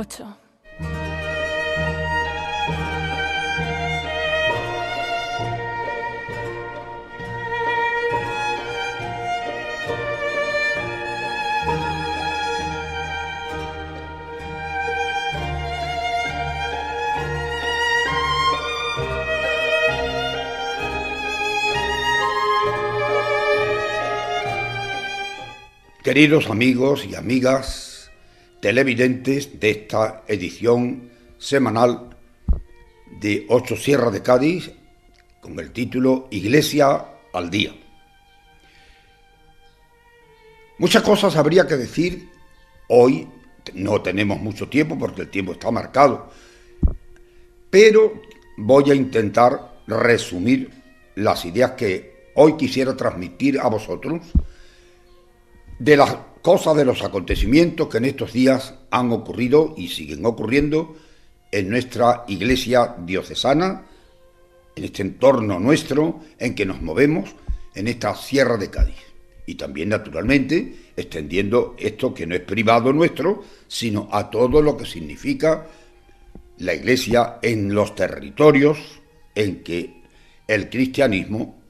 8. Queridos amigos y amigas televidentes de esta edición semanal de 8 Sierra de Cádiz con el título Iglesia al Día. Muchas cosas habría que decir. Hoy no tenemos mucho tiempo porque el tiempo está marcado, pero voy a intentar resumir las ideas que hoy quisiera transmitir a vosotros de las cosas, de los acontecimientos que en estos días han ocurrido y siguen ocurriendo en nuestra iglesia diocesana, en este entorno nuestro en que nos movemos, en esta Sierra de Cádiz. Y también, naturalmente, extendiendo esto que no es privado nuestro, sino a todo lo que significa la iglesia en los territorios en que el cristianismo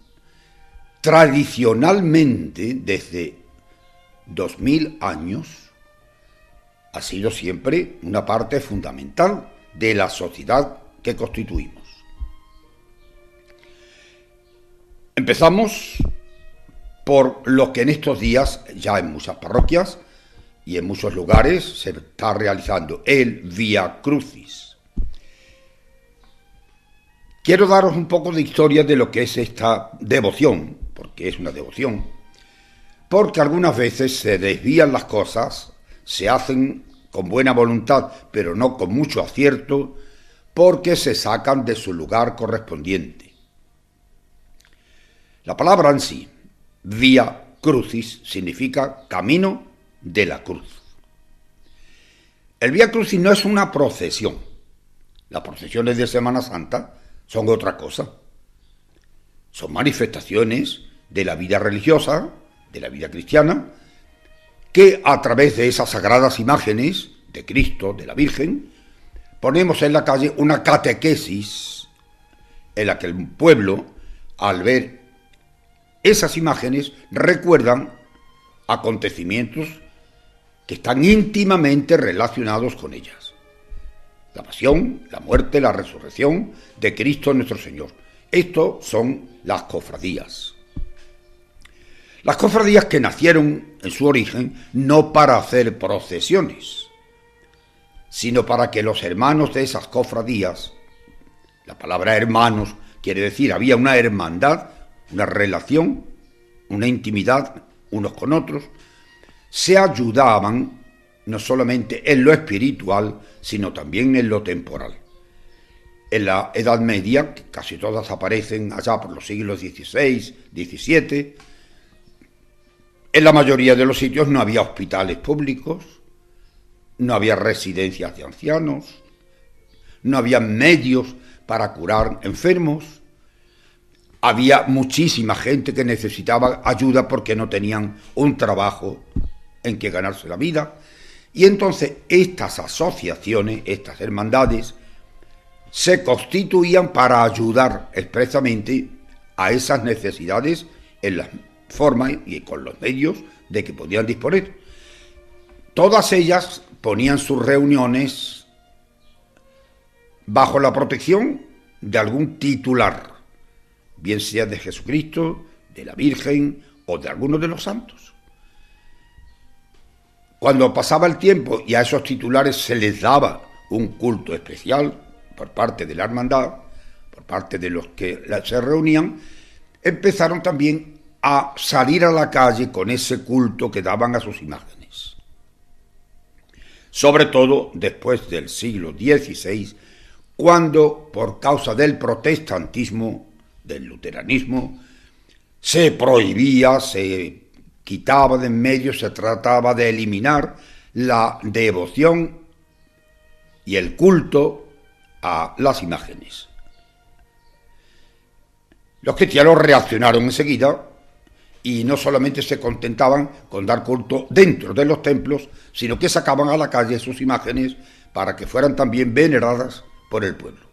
tradicionalmente, desde 2000 años, ha sido siempre una parte fundamental de la sociedad que constituimos. Empezamos por lo que en estos días ya en muchas parroquias y en muchos lugares se está realizando, el Vía Crucis. Quiero daros un poco de historia de lo que es esta devoción, porque es una devoción. Porque algunas veces se desvían las cosas, se hacen con buena voluntad, pero no con mucho acierto, porque se sacan de su lugar correspondiente. La palabra en sí, Vía Crucis, significa camino de la cruz. El Vía Crucis no es una procesión. Las procesiones de Semana Santa son otra cosa. Son manifestaciones de la vida religiosa, de la vida cristiana, que a través de esas sagradas imágenes de Cristo, de la Virgen, ponemos en la calle una catequesis en la que el pueblo, al ver esas imágenes, recuerdan acontecimientos que están íntimamente relacionados con ellas. La pasión, la muerte, la resurrección de Cristo nuestro Señor. Esto son las cofradías. Las cofradías que nacieron en su origen no para hacer procesiones, sino para que los hermanos de esas cofradías, la palabra hermanos quiere decir, había una hermandad, una relación, una intimidad unos con otros, se ayudaban no solamente en lo espiritual, sino también en lo temporal. En la Edad Media, que casi todas aparecen allá por los siglos XVI, XVII, en la mayoría de los sitios no había hospitales públicos, no había residencias de ancianos, no había medios para curar enfermos, había muchísima gente que necesitaba ayuda porque no tenían un trabajo en que ganarse la vida. Y entonces estas asociaciones, estas hermandades, se constituían para ayudar expresamente a esas necesidades en las forma y con los medios de que podían disponer. Todas ellas ponían sus reuniones bajo la protección de algún titular, bien sea de Jesucristo, de la Virgen o de alguno de los santos. Cuando pasaba el tiempo y a esos titulares se les daba un culto especial por parte de la hermandad, por parte de los que se reunían, empezaron también a salir a la calle con ese culto que daban a sus imágenes. Sobre todo después del siglo XVI, cuando, por causa del protestantismo, del luteranismo, se prohibía, se quitaba de en medio, se trataba de eliminar la devoción y el culto a las imágenes. Los cristianos reaccionaron enseguida y no solamente se contentaban con dar culto dentro de los templos, sino que sacaban a la calle sus imágenes para que fueran también veneradas por el pueblo.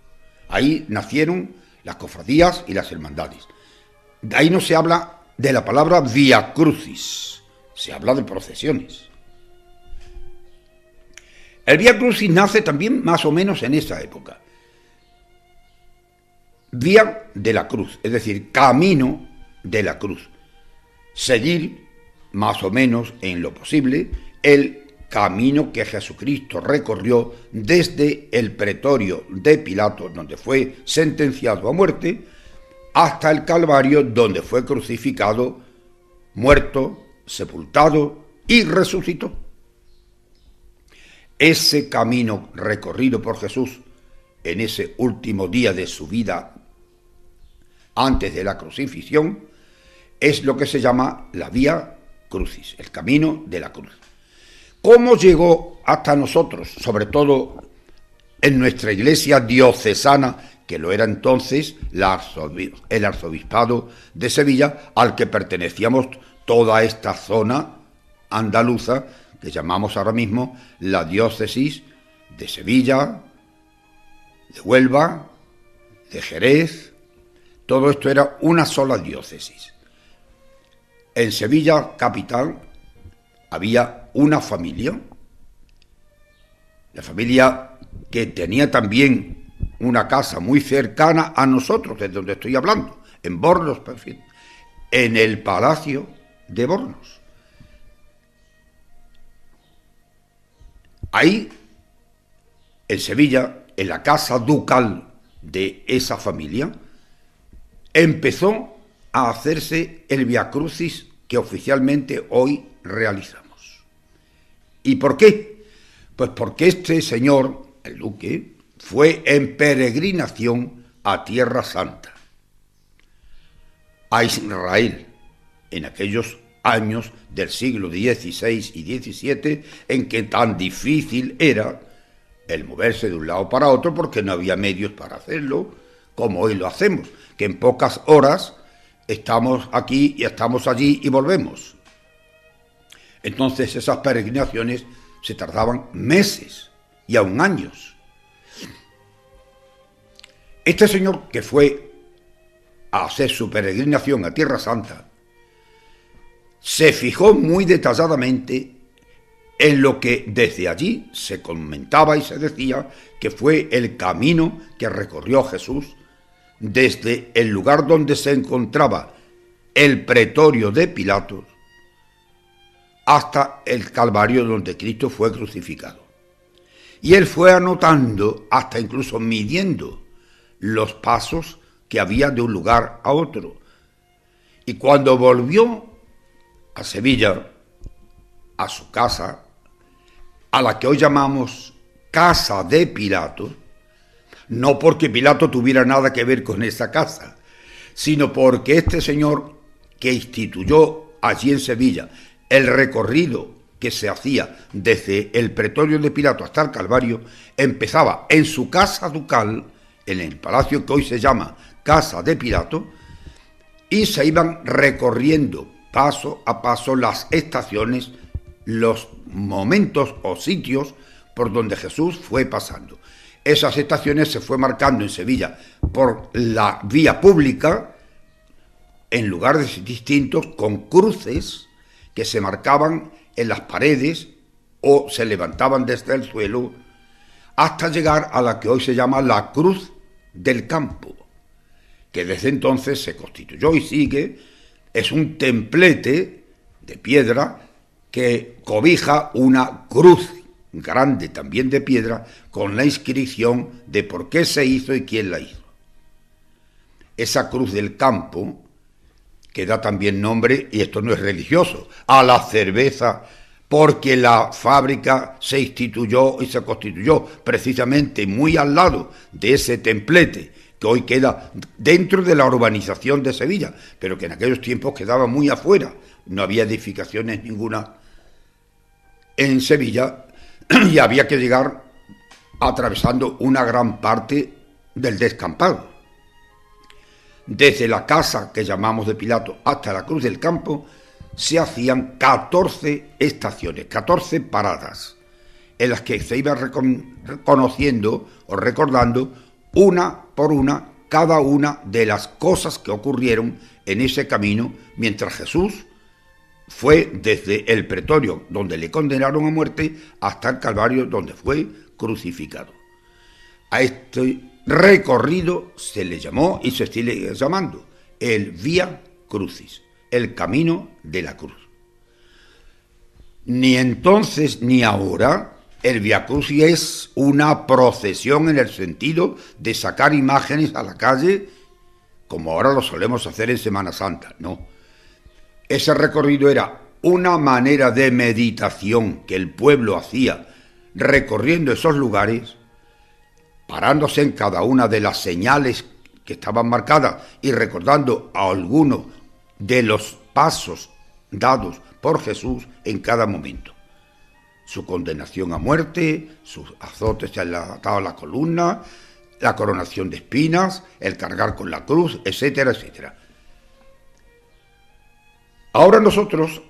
Ahí nacieron las cofradías y las hermandades. De ahí no se habla de la palabra vía crucis, se habla de procesiones. El vía crucis nace también más o menos en esa época. Vía de la cruz, es decir, camino de la cruz. Seguir, más o menos en lo posible, el camino que Jesucristo recorrió desde el pretorio de Pilato, donde fue sentenciado a muerte, hasta el Calvario, donde fue crucificado, muerto, sepultado y resucitó. Ese camino recorrido por Jesús en ese último día de su vida antes de la crucifixión es lo que se llama la vía crucis, el camino de la cruz. ¿Cómo llegó hasta nosotros, sobre todo en nuestra iglesia diocesana, que lo era entonces el arzobispado de Sevilla, al que pertenecíamos toda esta zona andaluza, que llamamos ahora mismo la diócesis de Sevilla, de Huelva, de Jerez? Todo esto era una sola diócesis. En Sevilla capital había una familia, la familia que tenía también una casa muy cercana a nosotros, de donde estoy hablando, en Bornos, en el Palacio de Bornos. Ahí, en Sevilla, en la casa ducal de esa familia, empezó a hacerse el Via Crucis que oficialmente hoy realizamos. ¿Y por qué? Pues porque este señor, el duque, fue en peregrinación a Tierra Santa, a Israel, en aquellos años del siglo XVI y XVII, en que tan difícil era el moverse de un lado para otro, porque no había medios para hacerlo, como hoy lo hacemos, que en pocas horas estamos aquí y estamos allí y volvemos. Entonces esas peregrinaciones se tardaban meses y aún años. Este señor, que fue a hacer su peregrinación a Tierra Santa, se fijó muy detalladamente en lo que desde allí se comentaba y se decía que fue el camino que recorrió Jesús desde el lugar donde se encontraba el pretorio de Pilatos hasta el Calvario, donde Cristo fue crucificado. Y él fue anotando, hasta incluso midiendo los pasos que había de un lugar a otro. Y cuando volvió a Sevilla, a su casa, a la que hoy llamamos Casa de Pilato, no porque Pilato tuviera nada que ver con esa casa, sino porque este señor que instituyó allí en Sevilla el recorrido que se hacía desde el pretorio de Pilato hasta el Calvario, empezaba en su casa ducal, en el palacio que hoy se llama Casa de Pilato, y se iban recorriendo paso a paso las estaciones, los momentos o sitios por donde Jesús fue pasando. Esas estaciones se fue marcando en Sevilla por la vía pública, en lugares distintos, con cruces que se marcaban en las paredes o se levantaban desde el suelo, hasta llegar a la que hoy se llama la Cruz del Campo, que desde entonces se constituyó y sigue. Es un templete de piedra que cobija una cruz grande también de piedra con la inscripción de por qué se hizo y quién la hizo. Esa Cruz del Campo, que da también nombre, y esto no es religioso, a la cerveza, porque la fábrica se instituyó y se constituyó precisamente muy al lado de ese templete que hoy queda dentro de la urbanización de Sevilla, pero que en aquellos tiempos quedaba muy afuera, no había edificaciones ninguna en Sevilla y había que llegar atravesando una gran parte del descampado. Desde la casa que llamamos de Pilato hasta la Cruz del Campo se hacían 14 estaciones, 14 paradas, en las que se iba reconociendo o recordando una por una cada una de las cosas que ocurrieron en ese camino mientras Jesús fue desde el pretorio donde le condenaron a muerte hasta el Calvario donde fue crucificado. A este recorrido se le llamó y se sigue llamando el Vía Crucis, el camino de la cruz. Ni entonces ni ahora el Vía Crucis es una procesión en el sentido de sacar imágenes a la calle como ahora lo solemos hacer en Semana Santa, no. Ese recorrido era una manera de meditación que el pueblo hacía recorriendo esos lugares, parándose en cada una de las señales que estaban marcadas y recordando a algunos de los pasos dados por Jesús en cada momento. Su condenación a muerte, sus azotes atado a la columna, la coronación de espinas, el cargar con la cruz, etcétera, etcétera. Ahora nosotros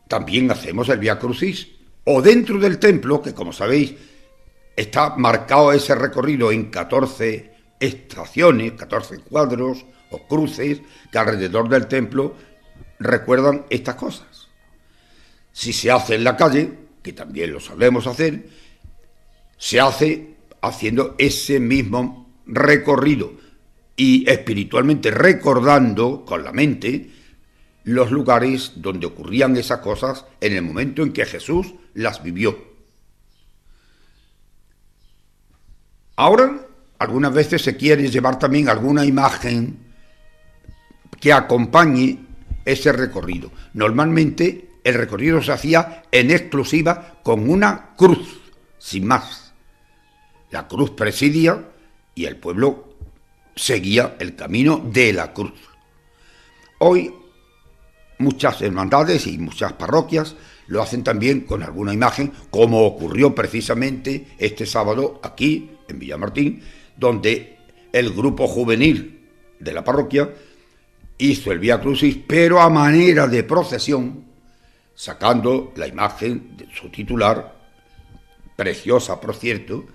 también hacemos el Vía Crucis, o dentro del templo, que como sabéis, está marcado ese recorrido en 14 estaciones, 14 cuadros o cruces que alrededor del templo recuerdan estas cosas. Si se hace en la calle, que también lo sabemos hacer, se hace haciendo ese mismo recorrido y espiritualmente recordando con la mente los lugares donde ocurrían esas cosas en el momento en que Jesús las vivió. Ahora, algunas veces se quiere llevar también alguna imagen que acompañe ese recorrido. Normalmente el recorrido se hacía en exclusiva con una cruz, sin más. La cruz presidía y el pueblo seguía el camino de la cruz. Hoy muchas hermandades y muchas parroquias lo hacen también con alguna imagen, como ocurrió precisamente este sábado aquí en Villamartín, donde el grupo juvenil de la parroquia hizo el Vía Crucis, pero a manera de procesión, sacando la imagen de su titular, preciosa por cierto,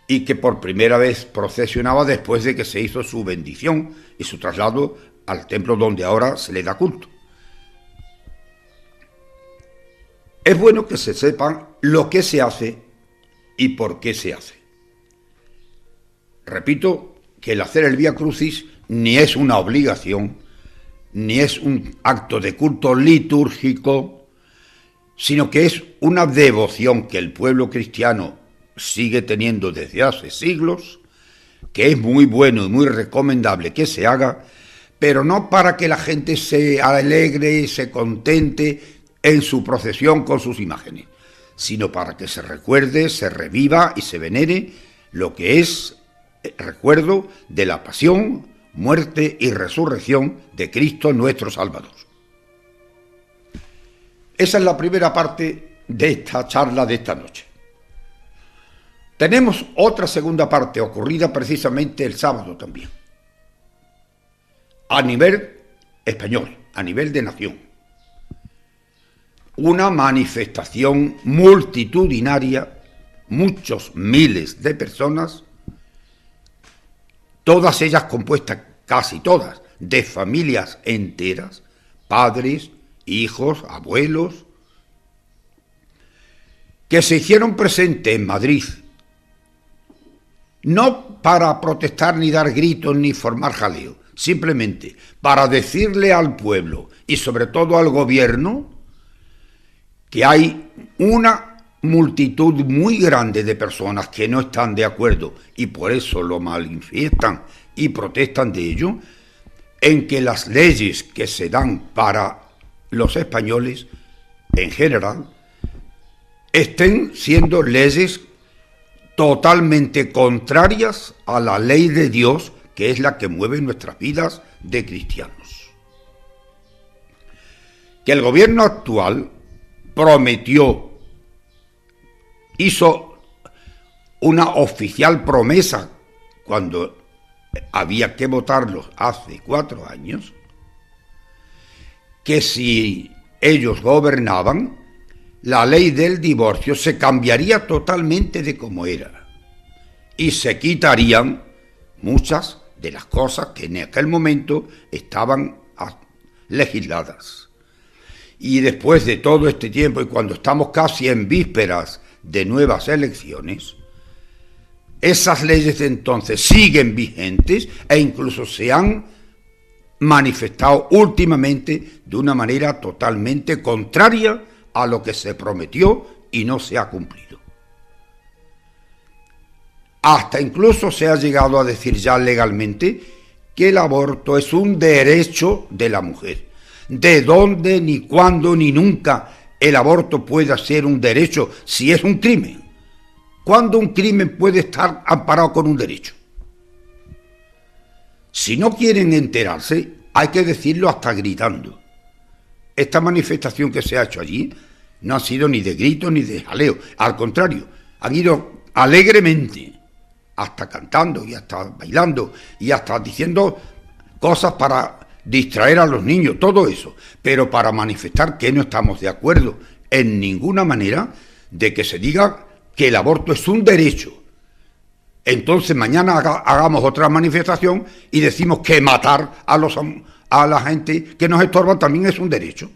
y que por primera vez procesionaba después de que se hizo su bendición y su traslado al templo donde ahora se le da culto. Es bueno que se sepan lo que se hace y por qué se hace. Repito que el hacer el Vía Crucis ni es una obligación, ni es un acto de culto litúrgico, sino que es una devoción que el pueblo cristiano sigue teniendo desde hace siglos, que es muy bueno y muy recomendable que se haga, pero no para que la gente se alegre, se contente en su procesión con sus imágenes, sino para que se recuerde, se reviva y se venere lo que es el recuerdo de la pasión, muerte y resurrección de Cristo nuestro Salvador. Esa es la primera parte de esta charla de esta noche. Tenemos otra segunda parte ocurrida precisamente el sábado también, a nivel español, a nivel de nación. Una manifestación multitudinaria, muchos miles de personas, todas ellas compuestas, casi todas, de familias enteras, padres, hijos, abuelos, que se hicieron presentes en Madrid, no para protestar ni dar gritos ni formar jaleo, simplemente para decirle al pueblo y sobre todo al gobierno que hay una multitud muy grande de personas que no están de acuerdo y por eso lo manifiestan y protestan de ello, en que las leyes que se dan para los españoles en general estén siendo leyes totalmente contrarias a la ley de Dios, que es la que mueve nuestras vidas de cristianos. Que el gobierno actual hizo una oficial promesa cuando había que votarlos hace 4 años, que si ellos gobernaban, la ley del divorcio se cambiaría totalmente de como era y se quitarían muchas de las cosas que en aquel momento estaban legisladas. Y después de todo este tiempo, y cuando estamos casi en vísperas de nuevas elecciones, esas leyes de entonces siguen vigentes e incluso se han manifestado últimamente de una manera totalmente contraria a lo que se prometió y no se ha cumplido. Hasta incluso se ha llegado a decir ya legalmente que el aborto es un derecho de la mujer. ¿De dónde, ni cuándo, ni nunca el aborto puede ser un derecho si es un crimen? ¿Cuándo un crimen puede estar amparado con un derecho? Si no quieren enterarse, hay que decirlo hasta gritando. Esta manifestación que se ha hecho allí no ha sido ni de grito ni de jaleo. Al contrario, han ido alegremente, hasta cantando y hasta bailando y hasta diciendo cosas para distraer a los niños, todo eso, pero para manifestar que no estamos de acuerdo en ninguna manera de que se diga que el aborto es un derecho. Entonces mañana hagamos otra manifestación y decimos que matar a la gente que nos estorba también es un derecho.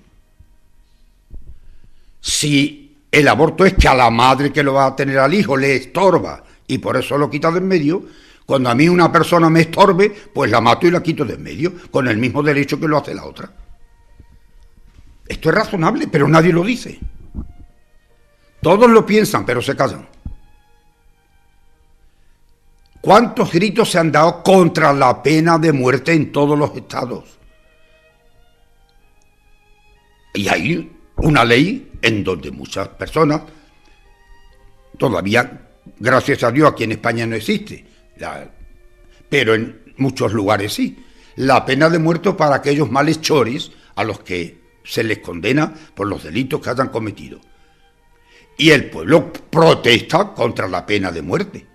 Si el aborto es que a la madre que lo va a tener al hijo le estorba y por eso lo quita de en medio, cuando a mí una persona me estorbe, pues la mato y la quito de en medio, con el mismo derecho que lo hace la otra. Esto es razonable, pero nadie lo dice. Todos lo piensan, pero se callan. ¿Cuántos gritos se han dado contra la pena de muerte en todos los estados? Y hay una ley en donde muchas personas, todavía, gracias a Dios, aquí en España no existe, pero en muchos lugares sí, la pena de muerte para aquellos malhechores a los que se les condena por los delitos que hayan cometido. Y el pueblo protesta contra la pena de muerte.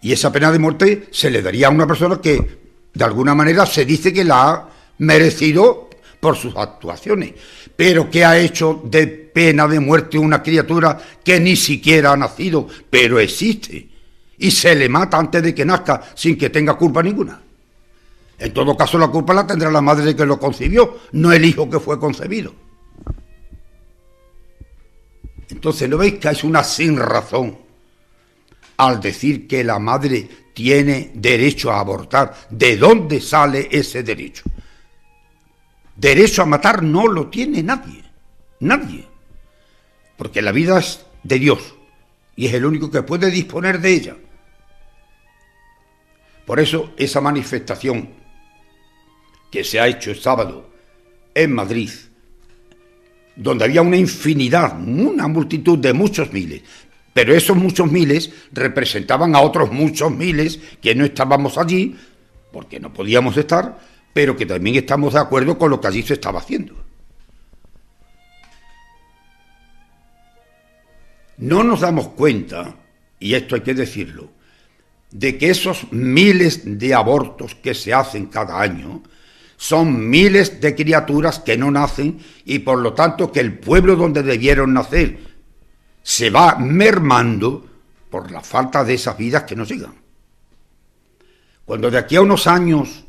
Y esa pena de muerte se le daría a una persona que, de alguna manera, se dice que la ha merecido por sus actuaciones. Pero ¿qué ha hecho de pena de muerte una criatura que ni siquiera ha nacido, pero existe? Y se le mata antes de que nazca sin que tenga culpa ninguna. En todo caso, la culpa la tendrá la madre que lo concibió, no el hijo que fue concebido. Entonces, ¿no veis que es una sin razón al decir que la madre tiene derecho a abortar? ¿De dónde sale ese derecho? Derecho a matar no lo tiene nadie, nadie. Porque la vida es de Dios y es el único que puede disponer de ella. Por eso esa manifestación que se ha hecho el sábado en Madrid, donde había una infinidad, una multitud de muchos miles, pero esos muchos miles representaban a otros muchos miles que no estábamos allí, porque no podíamos estar, pero que también estamos de acuerdo con lo que allí se estaba haciendo. No nos damos cuenta, y esto hay que decirlo, de que esos miles de abortos que se hacen cada año son miles de criaturas que no nacen y por lo tanto que el pueblo donde debieron nacer se va mermando por la falta de esas vidas que nos llegan. Cuando de aquí a unos años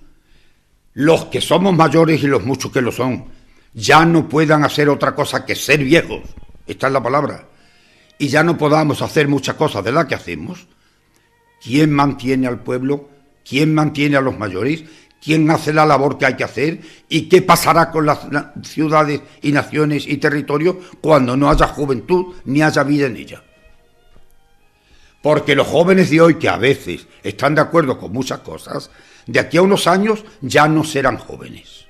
los que somos mayores y los muchos que lo son ya no puedan hacer otra cosa que ser viejos, esta es la palabra, y ya no podamos hacer muchas cosas de las que hacemos, ¿quién mantiene al pueblo? ¿Quién mantiene a los mayores? ¿Quién hace la labor que hay que hacer? ¿Y qué pasará con las ciudades y naciones y territorios cuando no haya juventud ni haya vida en ella? Porque los jóvenes de hoy, que a veces están de acuerdo con muchas cosas, de aquí a unos años ya no serán jóvenes.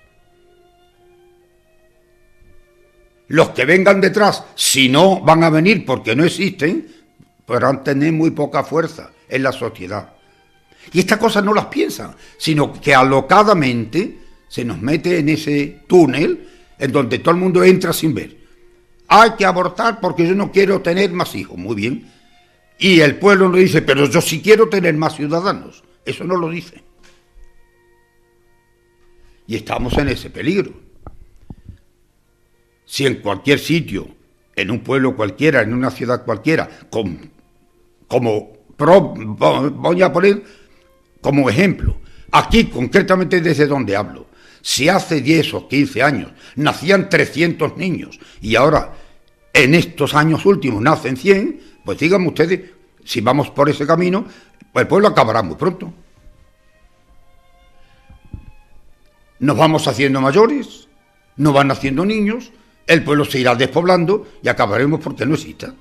Los que vengan detrás, si no van a venir porque no existen, podrán tener muy poca fuerza en la sociedad. Y estas cosas no las piensan, sino que alocadamente se nos mete en ese túnel en donde todo el mundo entra sin ver. Hay que abortar porque yo no quiero tener más hijos. Muy bien. Y el pueblo nos dice, pero yo sí quiero tener más ciudadanos. Eso no lo dice. Y estamos en ese peligro. Si en cualquier sitio en un pueblo cualquiera, en una ciudad cualquiera, voy a poner como ejemplo, aquí concretamente desde donde hablo, si hace 10 o 15 años nacían 300 niños y ahora en estos años últimos nacen 100, pues díganme ustedes, si vamos por ese camino, pues el pueblo acabará muy pronto. Nos vamos haciendo mayores, nos van naciendo niños, el pueblo se irá despoblando y acabaremos porque no exista.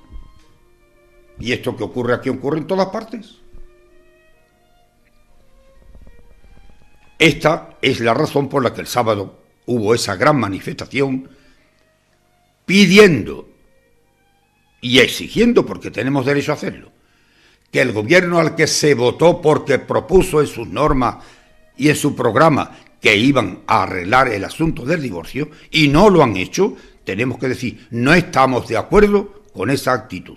Y esto que ocurre aquí ocurre en todas partes. Esta es la razón por la que el sábado hubo esa gran manifestación pidiendo y exigiendo, porque tenemos derecho a hacerlo, que el gobierno al que se votó porque propuso en sus normas y en su programa que iban a arreglar el asunto del divorcio y no lo han hecho, tenemos que decir, no estamos de acuerdo con esa actitud.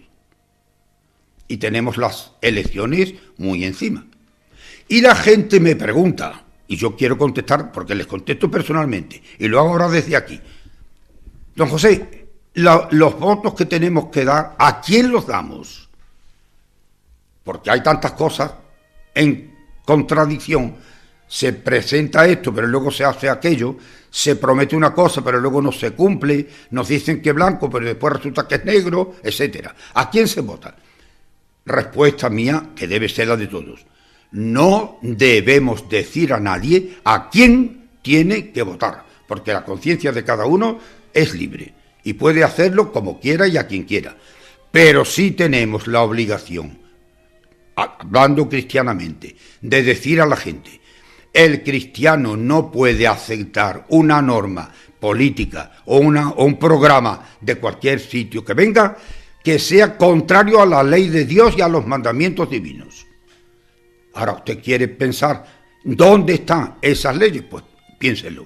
Y tenemos las elecciones muy encima. Y la gente me pregunta, y yo quiero contestar porque les contesto personalmente, y lo hago ahora desde aquí. Don José, los votos que tenemos que dar, ¿a quién los damos? Porque hay tantas cosas en contradicción. Se presenta esto, pero luego se hace aquello, se promete una cosa, pero luego no se cumple, nos dicen que es blanco, pero después resulta que es negro, etcétera. ¿A quién se vota? Respuesta mía, que debe ser la de todos. No debemos decir a nadie a quién tiene que votar, porque la conciencia de cada uno es libre y puede hacerlo como quiera y a quien quiera. Pero sí tenemos la obligación, hablando cristianamente, de decir a la gente, el cristiano no puede aceptar una norma política o un programa de cualquier sitio que venga que sea contrario a la ley de Dios y a los mandamientos divinos. Ahora, ¿usted quiere pensar dónde están esas leyes? Pues piénselo.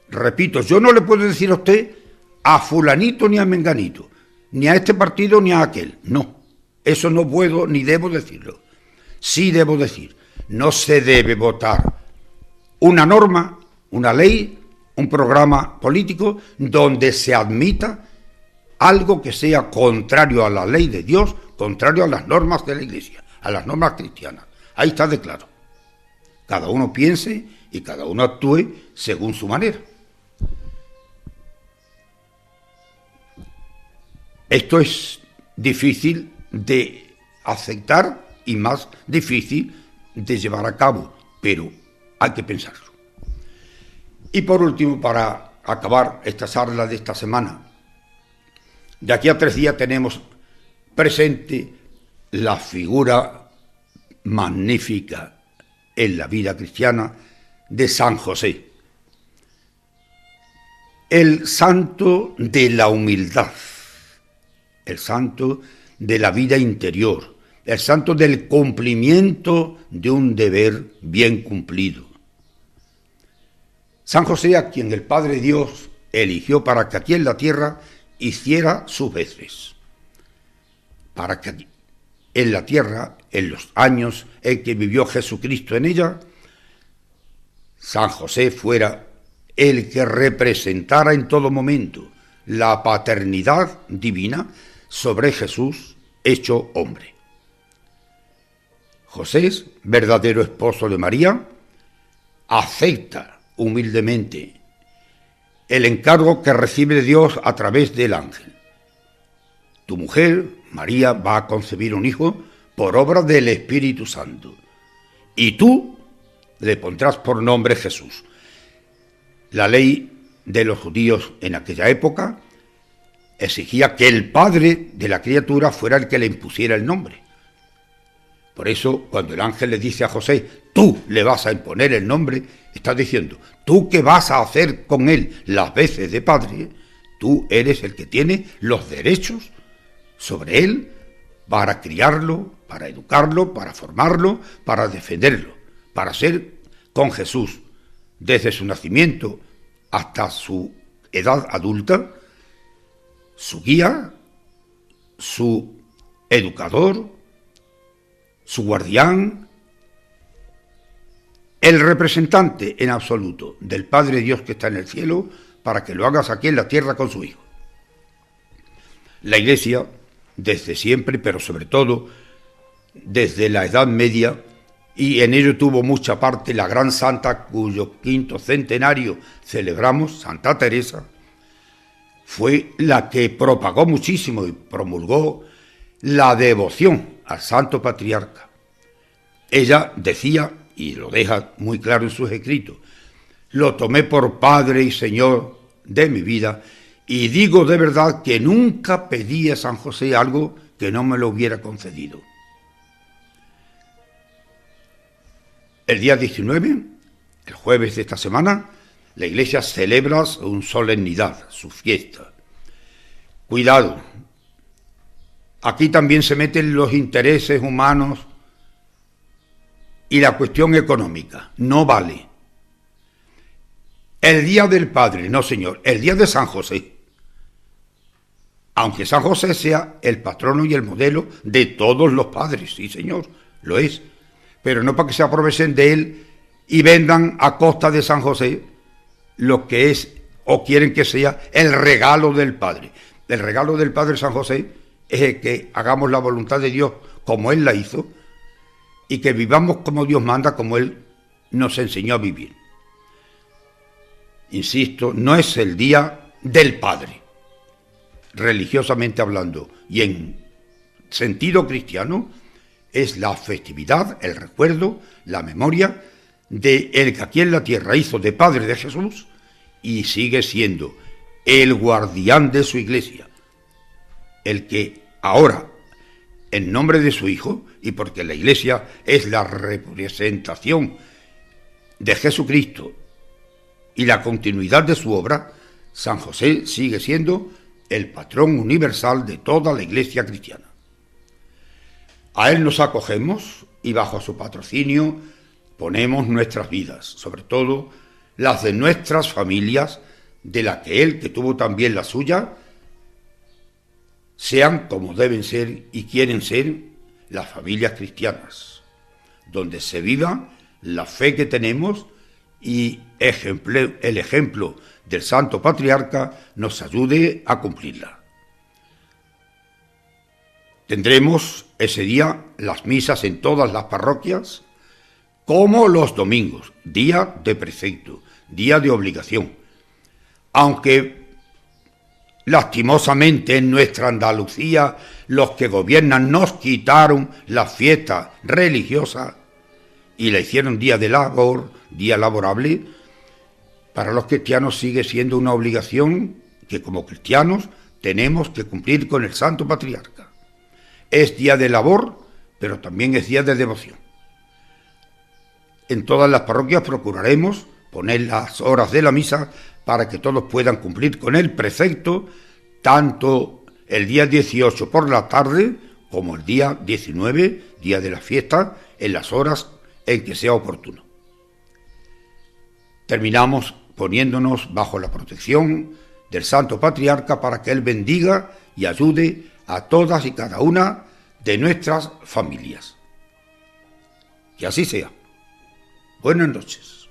Repito, yo no le puedo decir a usted a fulanito ni a menganito, ni a este partido ni a aquel. No, eso no puedo ni debo decirlo. Sí debo decir, no se debe votar una norma, una ley, un programa político donde se admita algo que sea contrario a la ley de Dios, contrario a las normas de la Iglesia, a las normas cristianas. Ahí está de claro. Cada uno piense y cada uno actúe según su manera. Esto es difícil de aceptar y más difícil de llevar a cabo, pero hay que pensarlo. Y por último, para acabar esta charla de esta semana, de aquí a 3 días tenemos presente la figura magnífica en la vida cristiana de San José, el santo de la humildad, el santo de la vida interior, el santo del cumplimiento de un deber bien cumplido. San José, a quien el Padre Dios eligió para que aquí en la tierra hiciera sus veces, para que en la tierra, en los años en que vivió Jesucristo en ella, San José fuera el que representara en todo momento la paternidad divina sobre Jesús hecho hombre. José, verdadero esposo de María, acepta humildemente el encargo que recibe de Dios a través del ángel. Tu mujer, María, va a concebir un hijo por obra del Espíritu Santo, y tú le pondrás por nombre Jesús. La ley de los judíos en aquella época exigía que el padre de la criatura fuera el que le impusiera el nombre. Por eso, cuando el ángel le dice a José, tú le vas a imponer el nombre, está diciendo, tú que vas a hacer con él las veces de padre, tú eres el que tiene los derechos sobre él para criarlo, para educarlo, para formarlo, para defenderlo, para ser con Jesús, desde su nacimiento hasta su edad adulta, su guía, su educador, su guardián, el representante en absoluto del Padre Dios que está en el cielo para que lo hagas aquí en la tierra con su Hijo. La Iglesia, desde siempre, pero sobre todo desde la Edad Media, y en ello tuvo mucha parte la gran santa cuyo 5º centenario celebramos, Santa Teresa, fue la que propagó muchísimo y promulgó la devoción al Santo Patriarca. Ella decía, y lo deja muy claro en sus escritos, lo tomé por Padre y Señor de mi vida, y digo de verdad que nunca pedí a San José algo que no me lo hubiera concedido. El día 19, el jueves de esta semana, la Iglesia celebra su solemnidad, su fiesta. Cuidado, aquí también se meten los intereses humanos y la cuestión económica. No vale. El día del Padre, no señor, el día de San José. Aunque San José sea el patrono y el modelo de todos los padres, sí señor, lo es. Pero no para que se aprovechen de él y vendan a costa de San José lo que es o quieren que sea el regalo del Padre. El regalo del Padre San José es el que hagamos la voluntad de Dios como Él la hizo y que vivamos como Dios manda, como Él nos enseñó a vivir. Insisto, no es el día del Padre, religiosamente hablando, y en sentido cristiano, es la festividad, el recuerdo, la memoria de el que aquí en la tierra hizo de Padre de Jesús y sigue siendo el guardián de su Iglesia, el que ahora, en nombre de su Hijo, y porque la Iglesia es la representación de Jesucristo y la continuidad de su obra, San José sigue siendo el patrón universal de toda la Iglesia cristiana. A él nos acogemos y bajo su patrocinio ponemos nuestras vidas, sobre todo las de nuestras familias, de la que él, que tuvo también la suya, sean como deben ser y quieren ser las familias cristianas, donde se viva la fe que tenemos y el ejemplo del Santo Patriarca nos ayude a cumplirla. Tendremos ese día las misas en todas las parroquias, como los domingos, día de precepto, día de obligación. Aunque lastimosamente en nuestra Andalucía los que gobiernan nos quitaron la fiesta religiosa y la hicieron día de labor, día laborable, para los cristianos sigue siendo una obligación que como cristianos tenemos que cumplir con el Santo Patriarca. Es día de labor, pero también es día de devoción. En todas las parroquias procuraremos poner las horas de la misa para que todos puedan cumplir con el precepto, tanto el día 18 por la tarde como el día 19, día de la fiesta, en las horas en que sea oportuno. Terminamos poniéndonos bajo la protección del Santo Patriarca para que Él bendiga y ayude a todas y cada una de nuestras familias. Que así sea. Buenas noches.